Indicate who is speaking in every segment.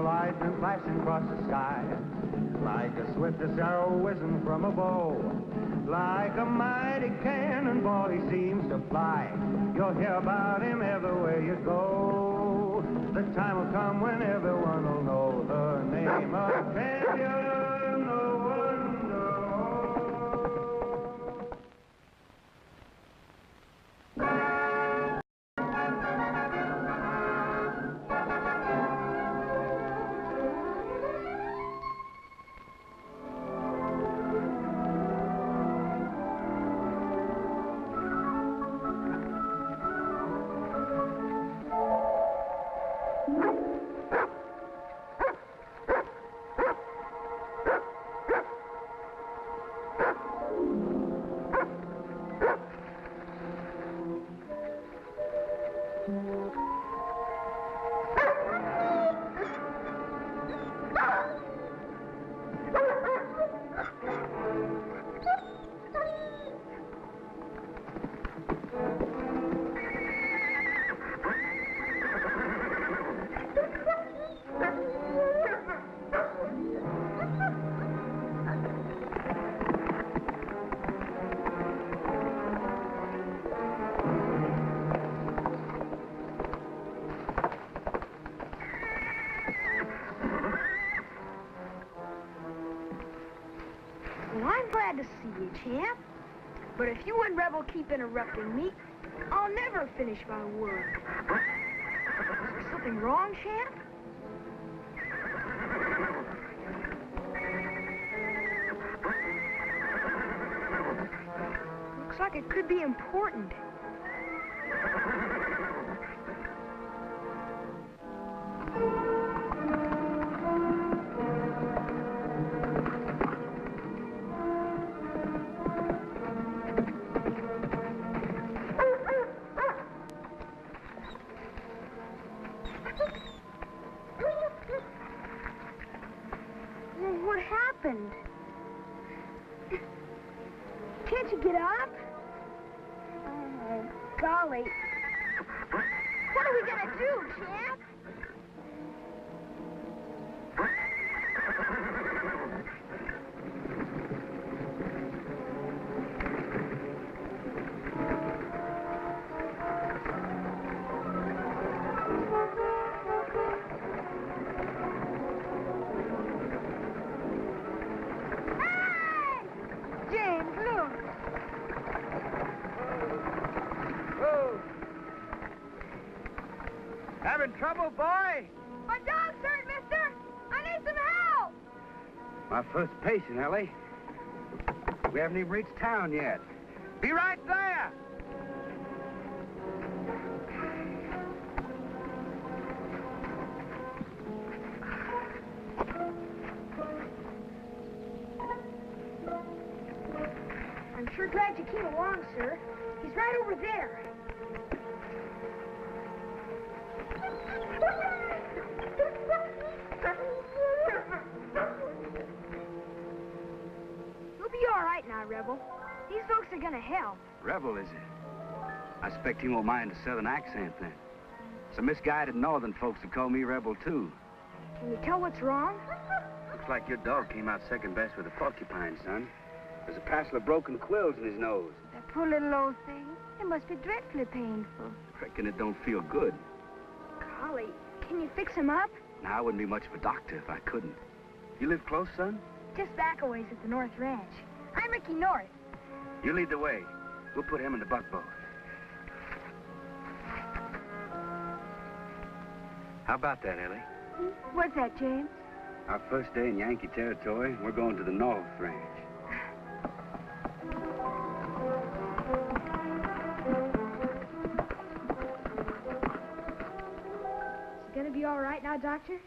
Speaker 1: lightning flashing across the sky, like a swiftest arrow whizzing from a bow, like a mighty cannonball he seems to fly. You'll hear about him everywhere you go. The time will come when everyone will know the name of champion no one knows.
Speaker 2: To see you, champ. But if you and Rebel keep interrupting me, I'll never finish my work. Is there something wrong, champ? Looks like it could be important. Can't you get up? Oh, golly. What are we gonna do, champ?
Speaker 3: Having trouble, boy?
Speaker 2: My dog's hurt, mister. I need some help.
Speaker 3: My first patient, Ellie. We haven't even reached town yet. Be right there.
Speaker 2: I'm sure glad you came along, sir. He's right over there. You'll be all right now, Rebel. These folks are gonna help.
Speaker 3: Rebel, is it? I expect he won't mind a southern accent, then. Some misguided northern folks have called me Rebel, too.
Speaker 2: Can you tell what's wrong?
Speaker 3: Looks like your dog came out second best with a porcupine, son. There's a passel of broken quills in his nose.
Speaker 2: That poor little old thing. It must be dreadfully painful.
Speaker 3: Reckon it don't feel good.
Speaker 2: Golly, can you fix him up?
Speaker 3: Now, I wouldn't be much of a doctor if I couldn't. You live close, son?
Speaker 2: Just back a ways at the North Ranch. I'm Ricky North.
Speaker 3: You lead the way. We'll put him in the buckboard. How about that, Ellie?
Speaker 2: What's that, James?
Speaker 3: Our first day in Yankee territory, we're going to the North Ranch.
Speaker 2: Is he gonna be all right now, Doctor?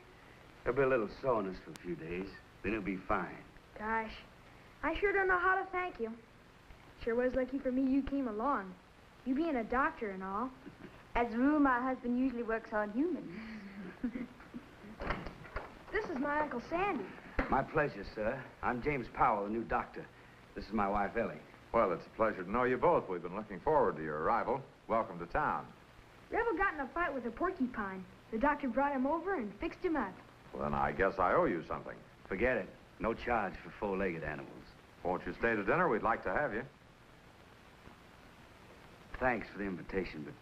Speaker 3: There'll be a little soreness for a few days. Then he'll be fine.
Speaker 2: Gosh, I sure don't know how to thank you. Sure was lucky for me you came along. You being a doctor and all.
Speaker 4: As a rule, my husband usually works on humans.
Speaker 2: This is my Uncle Sandy.
Speaker 3: My pleasure, sir. I'm James Powell, the new doctor. This is my wife, Ellie.
Speaker 5: Well, it's a pleasure to know you both. We've been looking forward to your arrival. Welcome to town.
Speaker 2: Rebel got in a fight with a porcupine. The doctor brought him over and fixed him up.
Speaker 5: Well, then I guess I owe you something.
Speaker 3: Forget it. No charge for four-legged animals.
Speaker 5: Won't you stay to dinner? We'd like to have you.
Speaker 3: Thanks for the invitation, but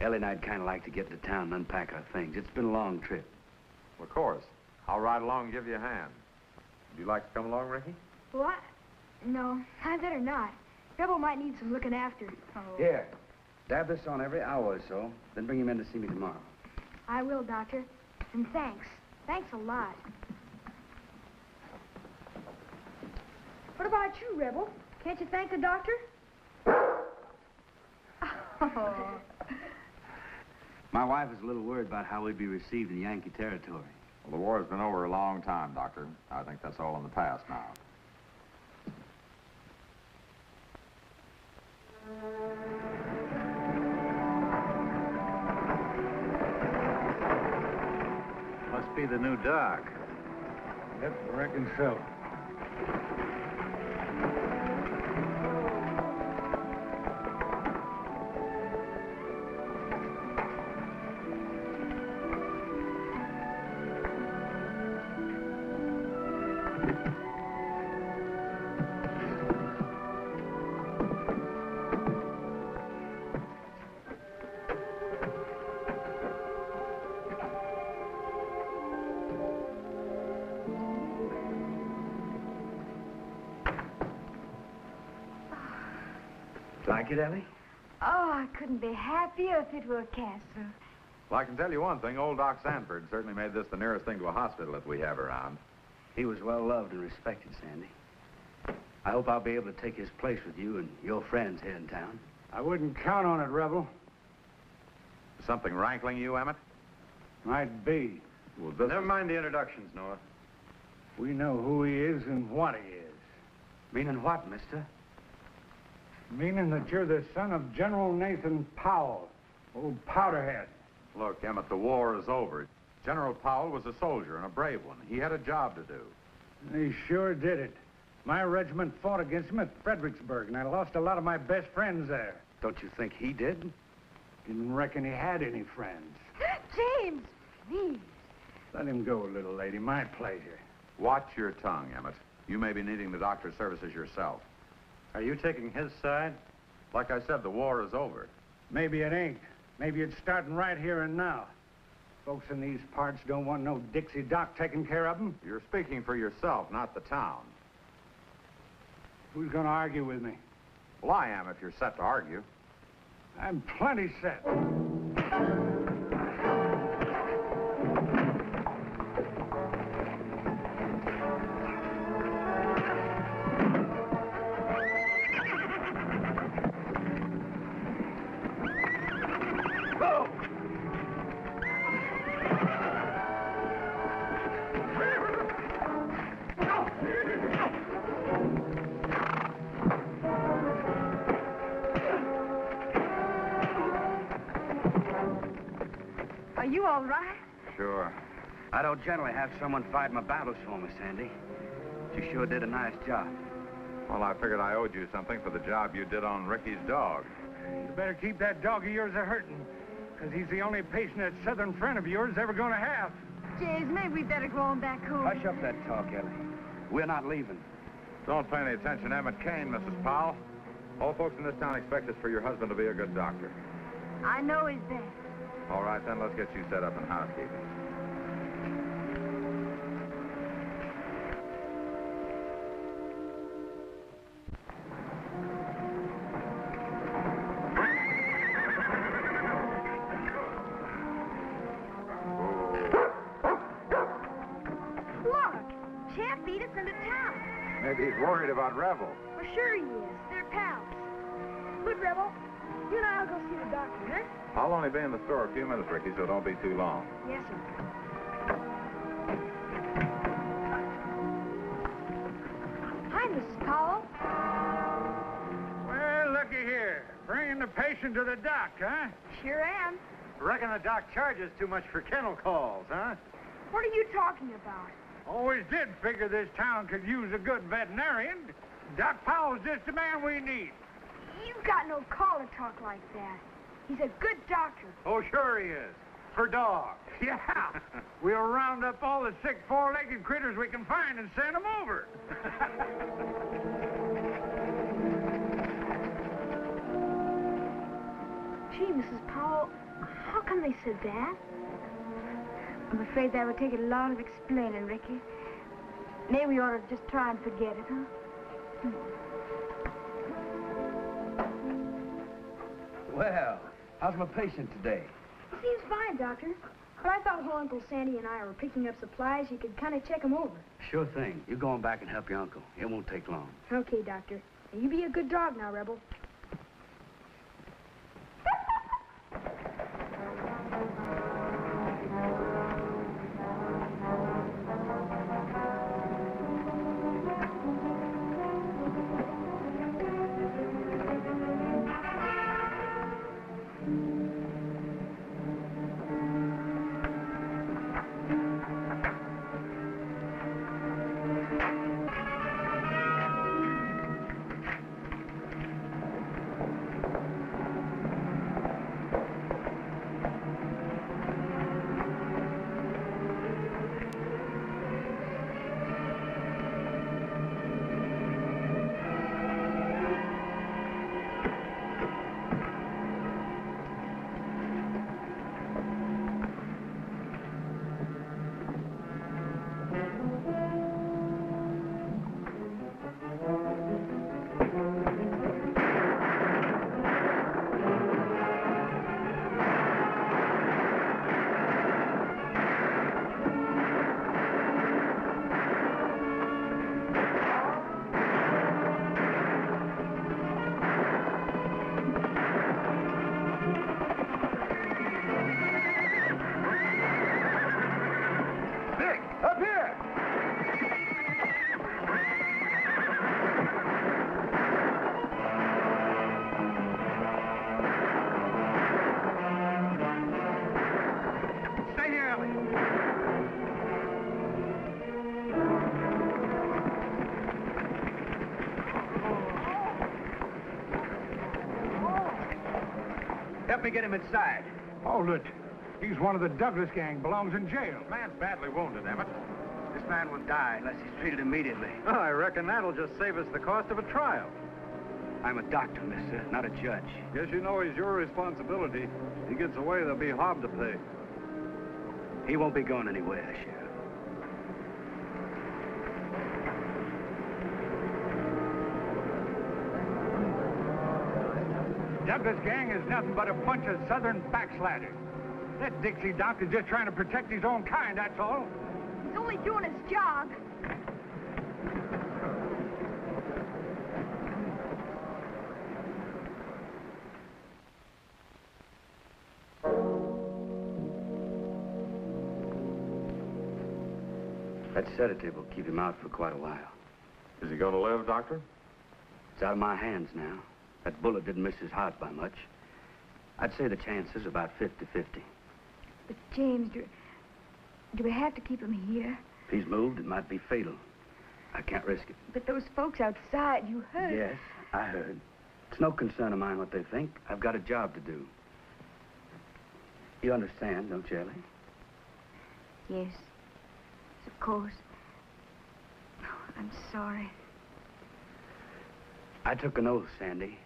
Speaker 3: Ellie and I'd kind of like to get to town and unpack our things. It's been a long trip.
Speaker 5: Of course. I'll ride along and give you a hand. Would you like to come along, Ricky?
Speaker 2: What? No, I better not. Rebel might need some looking after. Oh.
Speaker 3: Here, dab this on every hour or so, then bring him in to see me tomorrow.
Speaker 2: I will, Doctor. And thanks. Thanks a lot. What about you, Rebel? Can't you thank the doctor?
Speaker 4: Oh.
Speaker 3: My wife is a little worried about how we'd be received in Yankee territory.
Speaker 5: Well, the war's been over a long time, Doctor. I think that's all in the past now.
Speaker 6: Must be the new doc.
Speaker 7: Yep, I reckon so.
Speaker 3: Like it, Ellie?
Speaker 4: Oh, I couldn't be happier if it were a castle.
Speaker 5: Well, I can tell you one thing. Old Doc Sanford certainly made this the nearest thing to a hospital that we have around.
Speaker 3: He was well loved and respected, Sandy. I hope I'll be able to take his place with you and your friends here in town.
Speaker 7: I wouldn't count on it, Rebel.
Speaker 5: Something rankling you, Emmett?
Speaker 7: Might be.
Speaker 5: Well, this
Speaker 6: Never mind the introductions, Noah.
Speaker 7: We know who he is and what he is.
Speaker 3: Meaning what, mister?
Speaker 7: Meaning that you're the son of General Nathan Powell, old Powderhead.
Speaker 5: Look, Emmett, the war is over. General Powell was a soldier and a brave one. He had a job to do.
Speaker 7: He sure did it. My regiment fought against him at Fredericksburg, and I lost a lot of my best friends there.
Speaker 3: Don't you think he did?
Speaker 7: Didn't reckon he had any friends.
Speaker 4: James, please.
Speaker 7: Let him go, little lady. My pleasure.
Speaker 5: Watch your tongue, Emmett. You may be needing the doctor's services yourself.
Speaker 6: Are you taking his side?
Speaker 5: Like I said, the war is over.
Speaker 7: Maybe it ain't. Maybe it's starting right here and now. Folks in these parts don't want no Dixie Doc taking care of them.
Speaker 5: You're speaking for yourself, not the town.
Speaker 7: Who's gonna argue with me?
Speaker 5: Well, I am if you're set to argue.
Speaker 7: I'm plenty set.
Speaker 4: Are you all right?
Speaker 3: Sure. I don't generally have someone fight my battles for me, Sandy. You sure did a nice job.
Speaker 5: Well, I figured I owed you something for the job you did on Ricky's dog.
Speaker 7: You better keep that dog of yours a-hurting, because he's the only patient that southern friend of yours ever gonna have.
Speaker 4: James, maybe we better go on back home.
Speaker 3: Hush up that talk, Ellie. We're not leaving.
Speaker 5: Don't pay any attention to Emmett Kane, Mrs. Powell. All folks in this town expect us for your husband to be a good doctor.
Speaker 4: I know he's there.
Speaker 5: All right, then, let's get you set up in housekeeping.
Speaker 2: Look, Champ beat us into town.
Speaker 5: Maybe he's worried about Rebel.
Speaker 2: Well, sure he is. They're pals. Good, Rebel. You and I'll go see the doctor, huh?
Speaker 5: I'll only be in the store a few minutes, Ricky, so don't be too long.
Speaker 2: Yes, sir. Hi, Mrs. Powell.
Speaker 7: Well, looky here. Bringing the patient to the doc, huh?
Speaker 2: Sure am.
Speaker 6: Reckon the doc charges too much for kennel calls, huh?
Speaker 2: What are you talking about?
Speaker 7: Always did figure this town could use a good veterinarian. Doc Powell's just the man we need.
Speaker 2: You've got no call to talk like that. He's a good doctor.
Speaker 6: Oh, sure he is. for dogs.
Speaker 7: Yeah. We'll round up all the sick four-legged critters we can find and send them over.
Speaker 2: Gee, Mrs. Powell, how come they said that?
Speaker 4: I'm afraid that would take a lot of explaining, Ricky. Maybe we ought to just try and forget it, huh?
Speaker 3: Well, how's my patient today?
Speaker 2: He seems fine, Doctor. But I thought while Uncle Sandy and I were picking up supplies, you could kind of check him over.
Speaker 3: Sure thing. You go on back and help your uncle. It won't take long.
Speaker 2: Okay, Doctor. Now, you be a good dog now, Rebel.
Speaker 3: Help me get him inside.
Speaker 7: Hold it. He's one of the Douglas gang, belongs in jail.
Speaker 5: Man's badly wounded, Emmett.
Speaker 3: This man will die unless he's treated immediately.
Speaker 6: Oh, I reckon that'll just save us the cost of a trial.
Speaker 3: I'm a doctor, mister, not a judge.
Speaker 5: Guess you know he's your responsibility. He gets away, there'll be hob to pay.
Speaker 3: He won't be going anywhere, Sheriff.
Speaker 7: Douglas gang is nothing but a bunch of southern backsliders. That Dixie Doc is just trying to protect his own kind, that's all.
Speaker 2: He's only doing his job.
Speaker 3: That sedative will keep him out for quite a while.
Speaker 5: Is he going to live, Doctor?
Speaker 3: It's out of my hands now. That bullet didn't miss his heart by much. I'd say the chances are about 50-50.
Speaker 4: But, James, do we have to keep him here?
Speaker 3: If he's moved, it might be fatal. I can't risk it.
Speaker 4: But those folks outside, you heard.
Speaker 3: Yes, I heard. It's no concern of mine what they think. I've got a job to do. You understand, don't you, Ellie?
Speaker 4: Yes, of course. Oh, I'm sorry.
Speaker 3: I took an oath, Sandy.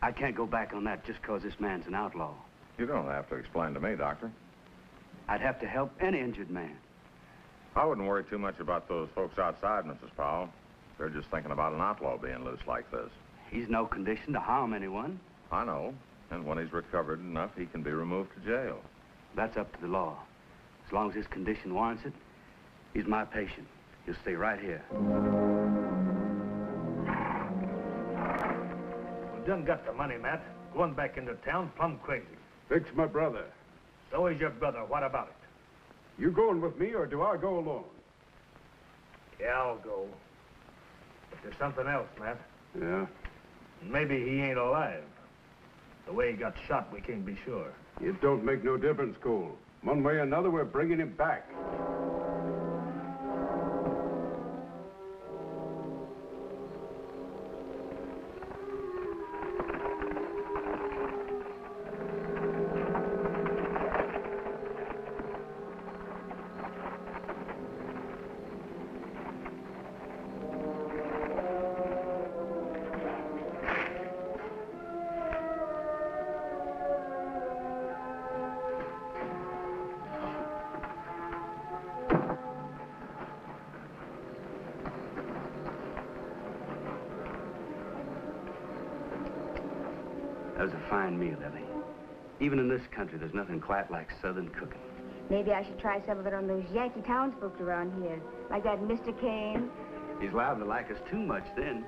Speaker 3: I can't go back on that just because this man's an outlaw.
Speaker 5: You don't have to explain to me, Doctor.
Speaker 3: I'd have to help any injured man.
Speaker 5: I wouldn't worry too much about those folks outside, Mrs. Powell. They're just thinking about an outlaw being loose like this.
Speaker 3: He's no condition to harm anyone.
Speaker 5: I know. And when he's recovered enough, he can be removed to jail.
Speaker 3: That's up to the law. As long as his condition warrants it, he's my patient. He'll stay right here.
Speaker 8: We done got the money, Matt. Going back into town, plumb crazy.
Speaker 9: Vic's my brother.
Speaker 8: So is your brother. What about it?
Speaker 9: You going with me, or do I go alone?
Speaker 8: Yeah, I'll go. But there's something else, Matt.
Speaker 9: Yeah?
Speaker 8: Maybe he ain't alive. The way he got shot, we can't be sure.
Speaker 9: It don't make no difference, Cole. One way or another, we're bringing him back.
Speaker 3: That was a fine meal, Ellie. Even in this country, there's nothing quite like Southern cooking.
Speaker 4: Maybe I should try some of it on those Yankee townsfolk around here, like that Mr. Kane.
Speaker 3: He's liable to like us too much then.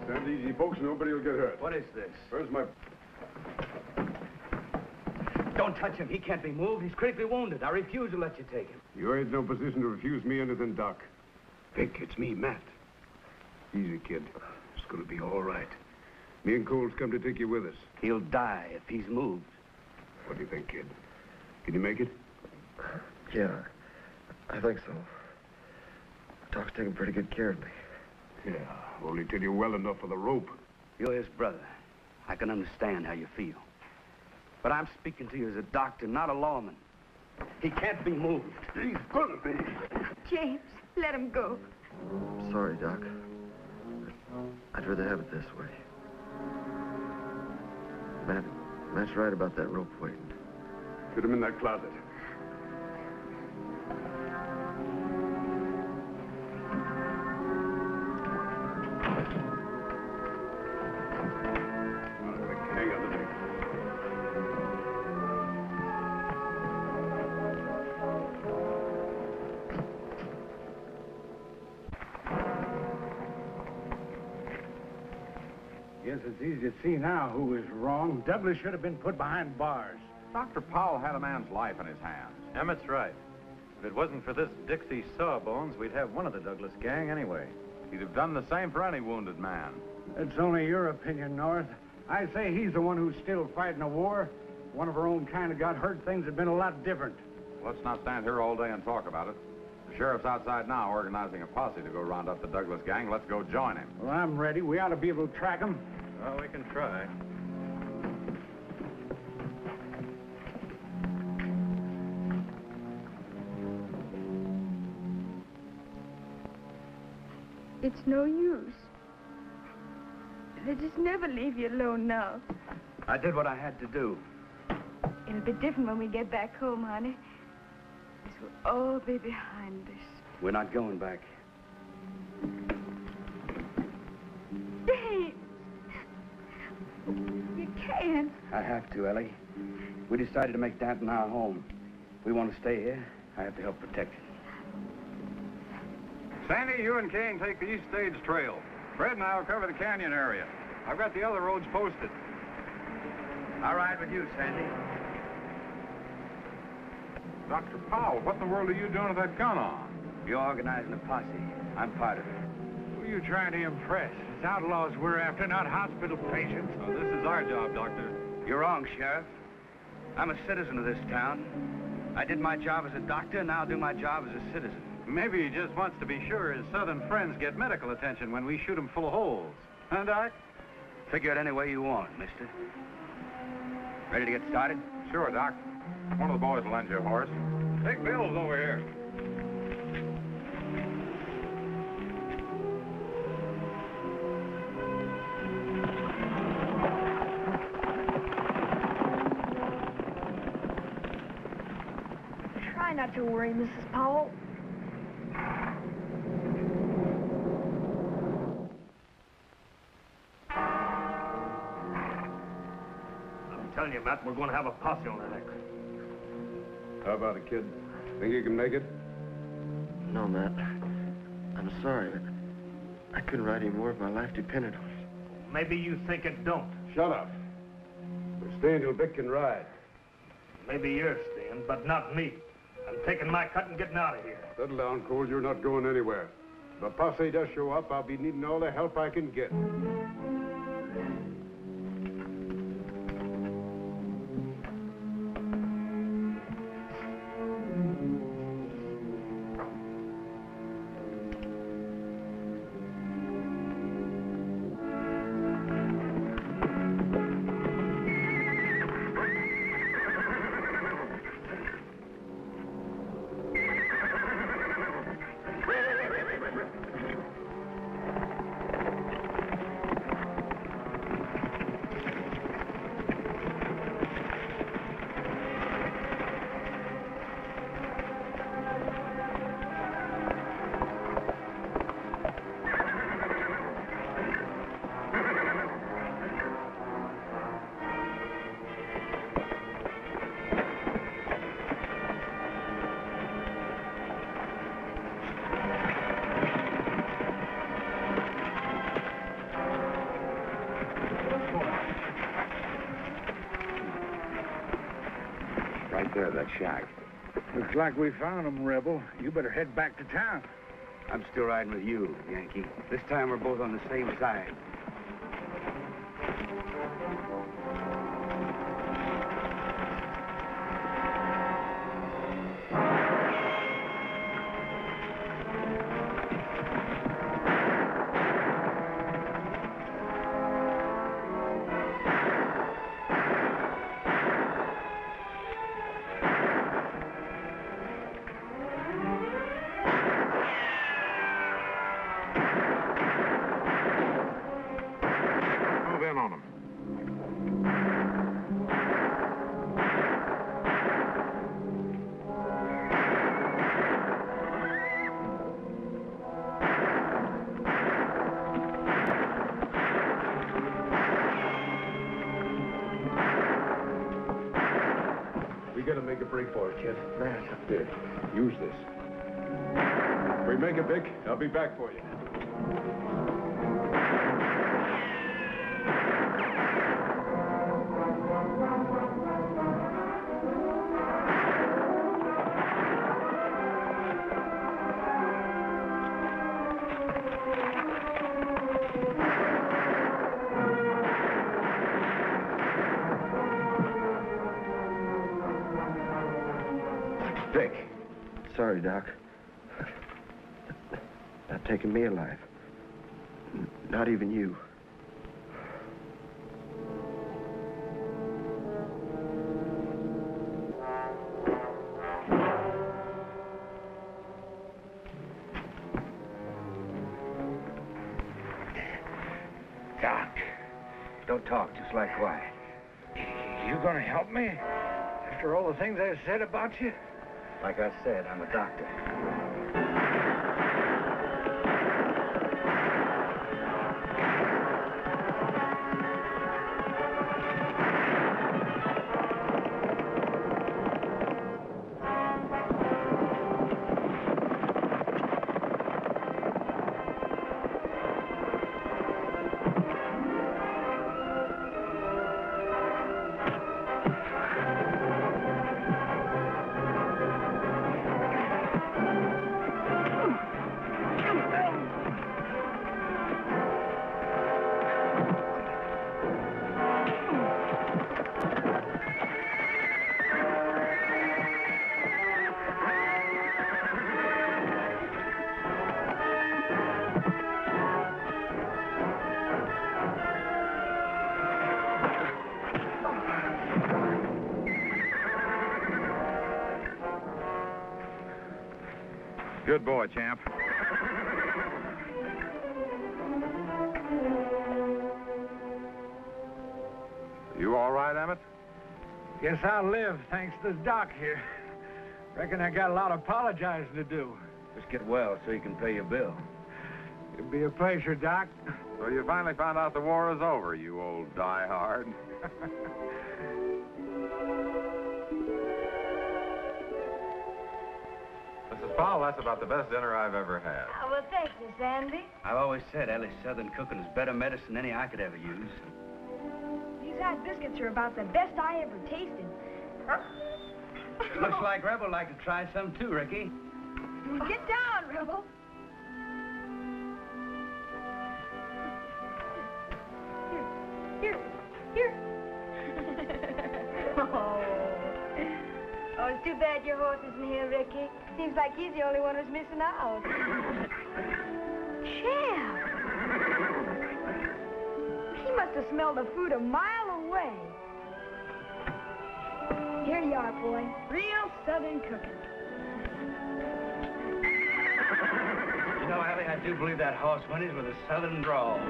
Speaker 9: Stand easy, folks. Nobody will get hurt.
Speaker 3: What is this?
Speaker 9: Where's my...
Speaker 3: Don't touch him. He can't be moved. He's critically wounded. I refuse to let you take him.
Speaker 9: You ain't no position to refuse me anything, Doc. Vic, it's me, Matt. Easy, kid. It's gonna be all right. Me and Cole's come to take you with us.
Speaker 3: He'll die if he's moved.
Speaker 9: What do you think, kid? Can you make it?
Speaker 10: Yeah, I think so. Doc's taking pretty good care of me.
Speaker 9: Yeah, only till you're well enough for the rope.
Speaker 3: You're his brother. I can understand how you feel. But I'm speaking to you as a doctor, not a lawman. He can't be moved.
Speaker 9: He's gonna be.
Speaker 4: James, let him go.
Speaker 10: Sorry, Doc. I'd rather have it this way. Matt's right about that rope waiting.
Speaker 9: Put him in that closet. Hang on the neck.
Speaker 7: Yes, it's easy to see now who was wrong. Douglas should have been put behind bars.
Speaker 5: Dr. Powell had a man's life in his hands.
Speaker 6: Emmett's right. If it wasn't for this Dixie Sawbones, we'd have one of the Douglas gang anyway.
Speaker 5: He'd have done the same for any wounded man.
Speaker 7: It's only your opinion, North. I say he's the one who's still fighting a war. One of our own kind of got hurt. Things have been a lot different.
Speaker 5: Let's not stand here all day and talk about it. The sheriff's outside now organizing a posse to go round up the Douglas gang. Let's go join him.
Speaker 7: Well, I'm ready. We ought to be able to track him.
Speaker 6: Well, we can try.
Speaker 2: It's no use. They just never leave you alone now.
Speaker 3: I did what I had to do.
Speaker 4: It'll be different when we get back home, honey. This will all be behind us.
Speaker 3: We're not going back.
Speaker 4: James! You can't.
Speaker 3: I have to, Ellie. We decided to make Danton our home. We want to stay here. I have to help protect it.
Speaker 5: Sandy, you and Kane take the East Stage Trail. Fred and I will cover the canyon area. I've got the other roads posted.
Speaker 3: I'll ride with you, Sandy.
Speaker 5: Dr. Powell, what in the world are you doing with that gun on?
Speaker 3: You're organizing a posse. I'm part of it.
Speaker 7: Who are you trying to impress? It's outlaws we're after, not hospital patients.
Speaker 6: Oh, this is our job, Doctor.
Speaker 3: You're wrong, Sheriff. I'm a citizen of this town. I did my job as a doctor, and now I'll do my job as a citizen.
Speaker 6: Maybe he just wants to be sure his southern friends get medical attention when we shoot him full of holes. Huh, Doc?
Speaker 3: Figure it any way you want, mister. Ready to get started?
Speaker 5: Sure, Doc. One of the boys will lend you a horse. Take Bill's over here.
Speaker 2: Try not to worry, Mrs. Powell.
Speaker 8: I'm telling you, Matt, we're going to have a posse on our neck.
Speaker 9: How about it, kid? Think you can make it?
Speaker 10: No, Matt. I'm sorry. I couldn't ride anymore if my life depended on it.
Speaker 8: Maybe you think it don't.
Speaker 9: Shut up. We're staying till Vic can ride.
Speaker 8: Maybe you're staying, but not me. I'm taking my cut and getting out of here.
Speaker 9: Settle down, Cole. You're not going anywhere. If a posse does show up, I'll be needing all the help I can get. that shack.
Speaker 7: Looks like we found him, Rebel. You better head back to town.
Speaker 3: I'm still riding with you, Yankee. This time we're both on the same side.
Speaker 5: On them.
Speaker 9: We gotta make a break for it, kid. Here, use this. Remake it, Vic. I'll be back for you.
Speaker 10: Vic. Sorry, Doc. Not taking me alive. Not even you.
Speaker 3: Doc, don't talk, just lie quiet.
Speaker 7: You gonna help me? After all the things I said about you?
Speaker 3: Like I said, I'm a doctor.
Speaker 5: Good boy, champ. You all right, Emmett?
Speaker 7: Guess I'll live, thanks to the doc here. Reckon I got a lot of apologizing to do.
Speaker 3: Just get well so you can pay your bill.
Speaker 7: It'd be a pleasure, Doc.
Speaker 5: So you finally found out the war is over, you old diehard. Mrs. Powell, that's about the best dinner I've ever had.
Speaker 4: Oh, well, thank you, Sandy.
Speaker 3: I've always said Ellie's Southern cooking is better medicine than any I could ever use.
Speaker 2: These hot biscuits are about the best I ever tasted.
Speaker 3: Looks like Rebel like to try some too, Ricky.
Speaker 2: Get down, Rebel. Here.
Speaker 4: Oh, it's too bad your horse isn't here, Ricky. Seems like he's the only one who's missing out.
Speaker 2: Champ! He must have smelled the food a mile away. Here you are, boy. Real Southern cooking.
Speaker 3: You know, Ellie, I do believe that horse whinnies with a Southern drawl.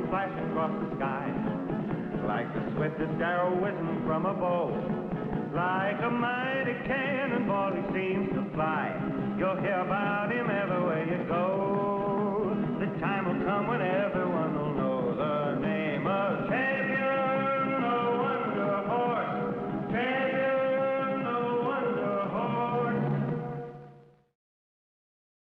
Speaker 1: Flashing across the sky, like the swiftest arrow whizzing from a bow, like a mighty cannonball he seems to fly. You'll hear about him everywhere you go.